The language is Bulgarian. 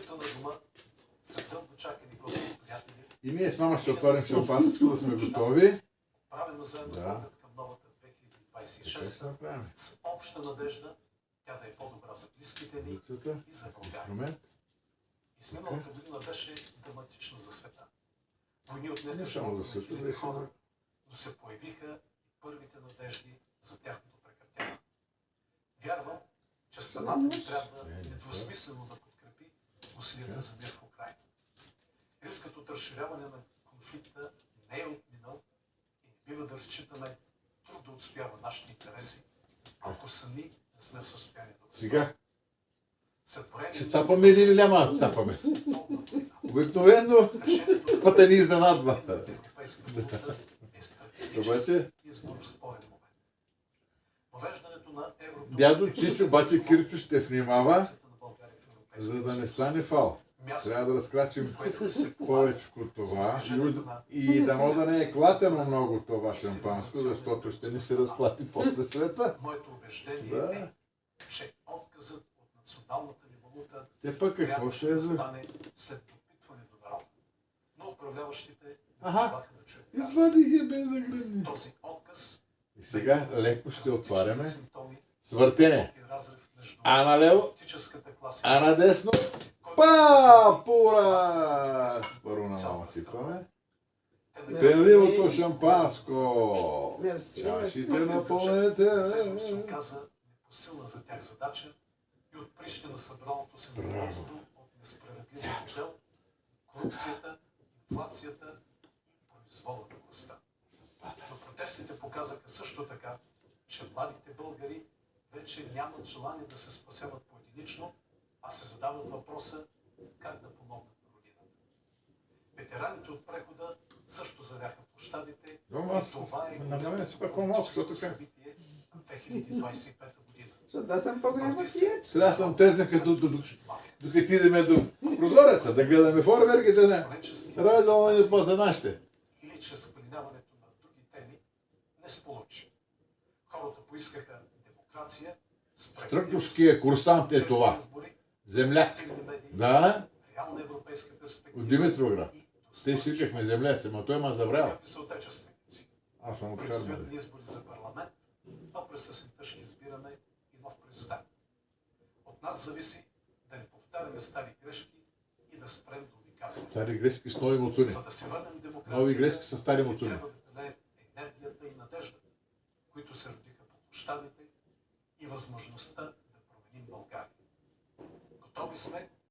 вечерта на дома, след дълго чакани гости приятели, И ние с мама ще отворим шампанско, да сме готови. правено заедно поглед към новата 2026 с обща надежда тя да е по-добра за близките ни и за България. Изминалата година беше драматична за света. Войни отнеха живота на хиляди хора, но се появиха и първите надежди за тяхното прекратяване. Вярвам, че страната ни трябва недвусмислено да подкрепи усилията за мир в Украйна. Рискът от разширяване на конфликта не е отминал и не бива да разчитаме труд да отстоява нашите интереси, ако сами не сме в състояние да го Сега ще цапаме или няма да цапаме? Обикновено пътя ни изненадва. Обаче, дядо Чичо, бати Кирчо ще внимава, за да не стане фал. Трябва да разкрачим повече от това и дано да не е клатено много това шампанско, защото ще ни се разклати после света. Моето убеждение е, че отказът от националната ни валута Те пък какво ще е за... стане след допитване до народа. Но управляващите не желаха да чуят. Извади ги без да гръмни. Този отказ И сега леко ще отваряме с въртене. А налево, политическата класа, а надесно. Пура! Първо на мама сипваме. Пенливото шампанско. Чашите напълнете. Верно се оказа непосилна за тях задача и от Прищина събраното се недоволство от несправедливия модел, корупцията, инфлацията и произвола на властта. Но протестите показаха също така, че младите българи вече нямат желание да се спасяват поединично, а се задават въпроса как да помогнат на родината. Ветераните от прехода също заляха площадите и това е политическо събитие на 2025 година. Да съм по-голяма пиеч. Трябва да съм тезен, докато идеме до прозореца, да гледаме фойерверките, не. Радио не по за нашите. Или чрез пленяването на други теми не сполучи. Хората поискаха демокрация, Стръковския курсант е това. Земляк. Да, реална европейска перспектива от Димитровград. Те си викахме земляци, но той ма забрал. Скъпи съотечественици, Аз съм от предстоят Хармали. ни избори за парламент, а през есента ще избираме и нов президент. От нас зависи да не повтаряме стари грешки и да спрем да обикаляме. Стари грешки с нови муцуни. За да се върнем демокрацията, Нови грешки с стари муцуни. трябва да пилеем енергията и надеждата, които се родиха по площадите и възможността да променим България. Готови сме